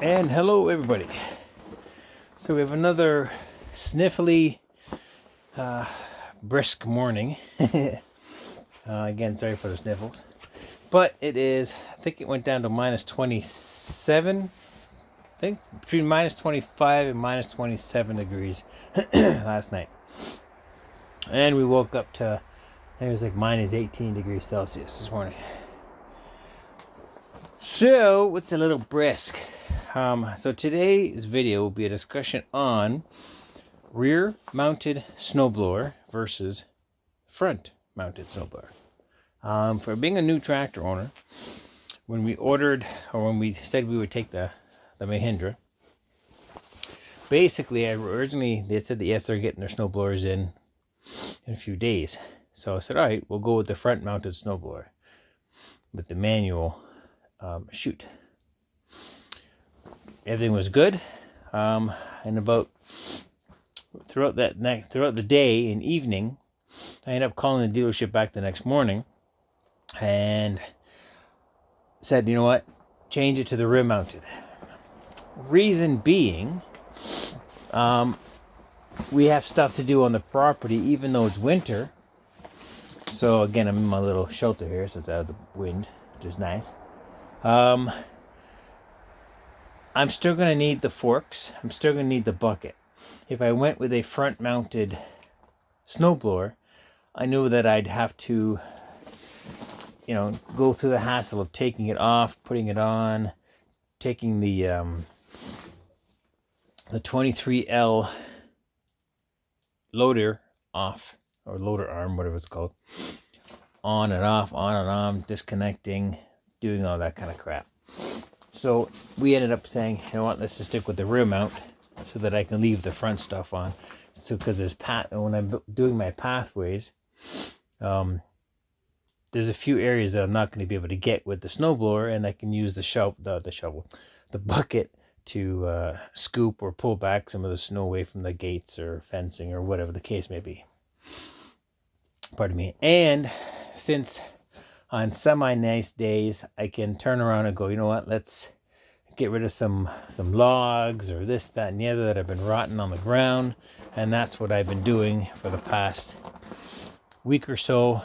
And hello everybody. So we have another sniffly, brisk morning. Again, sorry for the sniffles. But it is, I think it went down to minus 27. I think between minus 25 and minus 27 degrees last night. And we woke up to, I think it was like minus 18 degrees Celsius this morning. So, it's a little brisk. So today's video will be a discussion on rear-mounted snowblower versus front-mounted snowblower. For being a new tractor owner, when we ordered, or when we said we would take the Mahindra, basically, originally they said that yes, they're getting their snowblowers in a few days. So I said, all right, we'll go with the front-mounted snowblower with the manual chute. Everything was good, and about throughout the day and evening, I ended up calling the dealership back the next morning and said, you know what, change it to the rear mounted. Reason being, we have stuff to do on the property even though it's winter. So again, I'm in my little shelter here, so it's out of the wind, which is nice. I'm still going to need the forks. I'm still going to need the bucket. If I went with a front-mounted snowblower, I knew that I'd have to, go through the hassle of taking it off, putting it on, taking the 23L loader off, or loader arm, whatever it's called, on and on, disconnecting, doing all that kind of crap. So we ended up saying, you know what, let's just stick with the rear mount so that I can leave the front stuff on. So because when I'm doing my pathways, there's a few areas that I'm not going to be able to get with the snowblower, and I can use the bucket to scoop or pull back some of the snow away from the gates or fencing or whatever the case may be. Pardon me. And since on semi-nice days, I can turn around and go, you know what, let's get rid of some logs or this, that, and the other that have been rotting on the ground. And that's what I've been doing for the past week or so, a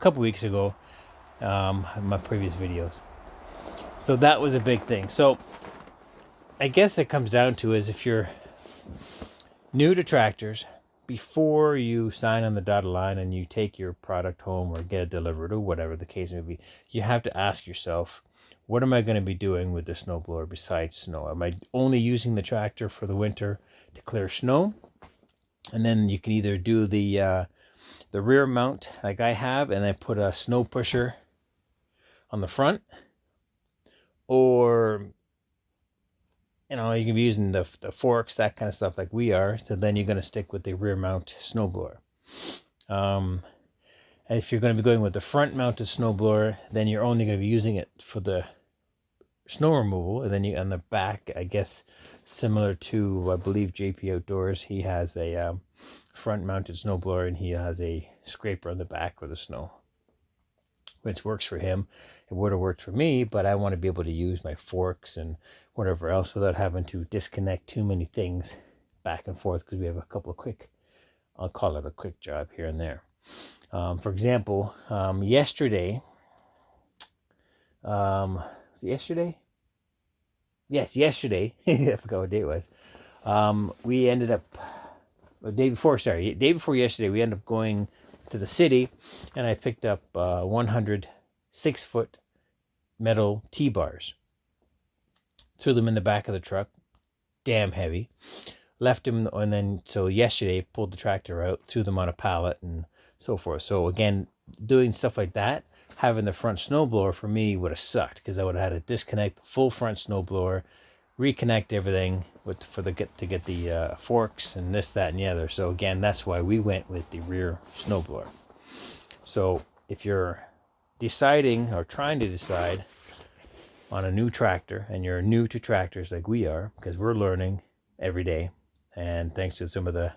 couple weeks ago, in my previous videos. So that was a big thing. So I guess it comes down to is if you're new to tractors, before you sign on the dotted line and you take your product home or get it delivered or whatever the case may be, you have to ask yourself, what am I going to be doing with the snowblower besides snow? Am I only using the tractor for the winter to clear snow? And then you can either do the rear mount like I have, and I put a snow pusher on the front, or you can be using the forks, that kind of stuff like we are. So then you're going to stick with the rear mount snowblower. And if you're going to be going with the front mounted snowblower, then you're only going to be using it for the snow removal. And then you on the back, I guess, similar to, I believe, JP Outdoors, he has a front mounted snowblower and he has a scraper on the back for the snow, which works for him. It would have worked for me, but I want to be able to use my forks and whatever else without having to disconnect too many things back and forth, because we have a couple of I'll call it a quick job here and there. For example, yesterday, was it yesterday? Yes, yesterday. I forgot what day it was. We ended up, day before yesterday, we ended up going to the city, and I picked up 100 6-foot metal T-bars. Threw them in the back of the truck, damn heavy. Left them, and then so yesterday pulled the tractor out, threw them on a pallet, and so forth. So again, doing stuff like that, having the front snowblower for me would have sucked, because I would have had to disconnect the full front snowblower, reconnect everything to get the forks and this, that, and the other. So again, that's why we went with the rear snowblower. So if you're deciding or trying to decide on a new tractor, and you're new to tractors like we are, because we're learning every day, and thanks to some of the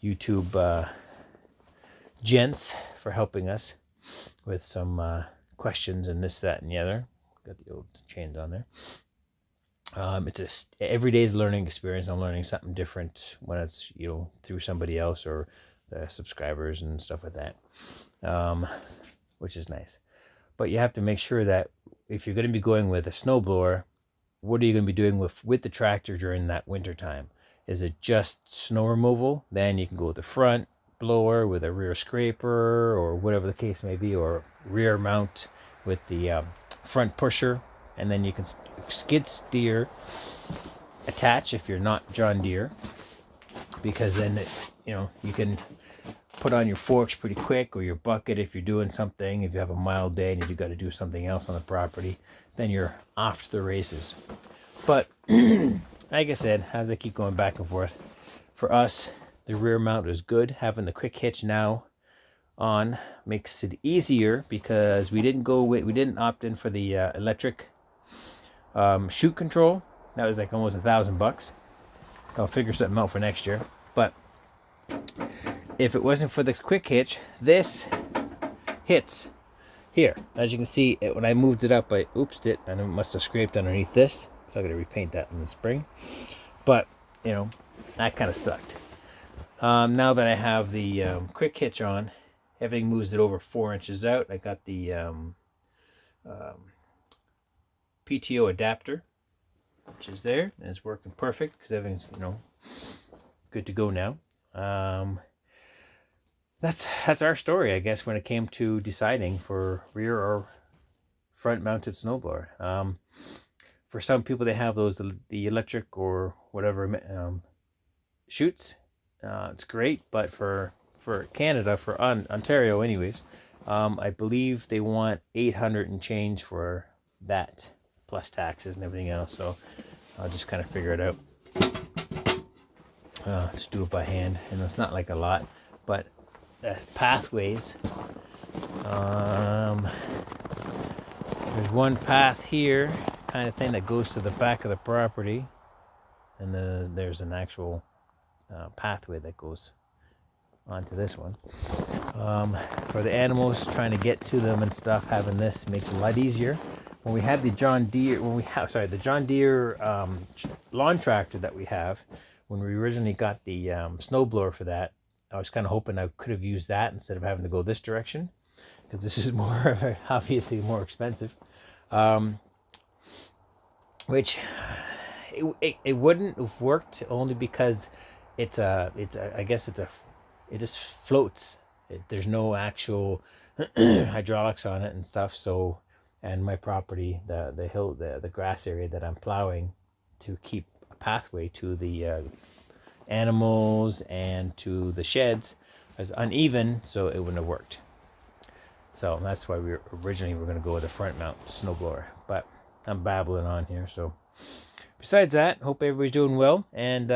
YouTube gents for helping us with some questions and this, that, and the other. Got the old chains on there. Every day's a learning experience. I'm learning something different when it's, you know, through somebody else or the subscribers and stuff like that, which is nice. But you have to make sure that if you're going to be going with a snowblower, what are you going to be doing with the tractor during that winter time? Is it just snow removal? Then you can go with the front blower with a rear scraper or whatever the case may be, or rear mount with the front pusher, and then you can skid steer attach if you're not John Deere, because then you can put on your forks pretty quick, or your bucket if you're doing something. If you have a mild day and you got to do something else on the property, then you're off to the races. But like I said, as I keep going back and forth, for us, the rear mount is good. Having the quick hitch now on makes it easier, because we didn't opt in for the electric chute control. That was like almost $1,000. I'll figure something out for next year. But if it wasn't for the quick hitch, this hits here. As you can see, when I moved it up, I oopsed it, and it must have scraped underneath this. So I'm going to repaint that in the spring. But, that kind of sucked. Now that I have the quick hitch on, everything moves it over 4 inches out. I got the PTO adapter, which is there, and it's working perfect because everything's, good to go now. That's our story, I guess, when it came to deciding for rear or front mounted snowblower. For some people, they have the electric or whatever chutes. It's great, but for Canada, for Ontario anyways, I believe they want 800 and change for that, plus taxes and everything else. So I'll just kind of figure it out. Just do it by hand, and it's not like a lot, but pathways. There's one path here, kind of thing, that goes to the back of the property, and then there's an actual pathway that goes onto this one. For the animals, trying to get to them and stuff, having this makes it a lot easier. When we had the John Deere, lawn tractor that we have, when we originally got the snowblower for that, I was kind of hoping I could have used that instead of having to go this direction, because this is obviously more expensive. Which it wouldn't have worked, only because it just floats. There's no actual hydraulics on it and stuff. So, and my property, the grass area that I'm plowing to keep a pathway to the animals and to the sheds is uneven, so it wouldn't have worked. So that's why we were going to go with a front mount snowblower. But I'm babbling on here. So besides that, hope everybody's doing well. And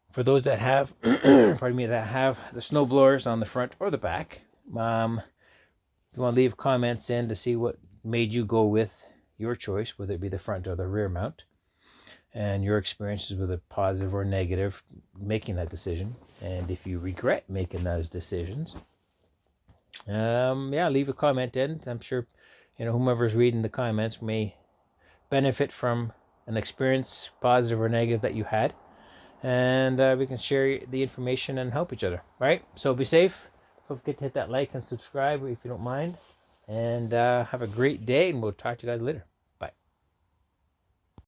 for those that have, that have the snowblowers on the front or the back, if you want to leave comments in to see what made you go with your choice, whether it be the front or the rear mount, and your experiences with a positive or negative making that decision, and if you regret making those decisions, leave a comment in. I'm sure whomever's reading the comments may benefit from an experience, positive or negative, that you had, and we can share the information and help each other. All right, so be safe. Don't forget to hit that like and subscribe if you don't mind, and have a great day, and we'll talk to you guys later.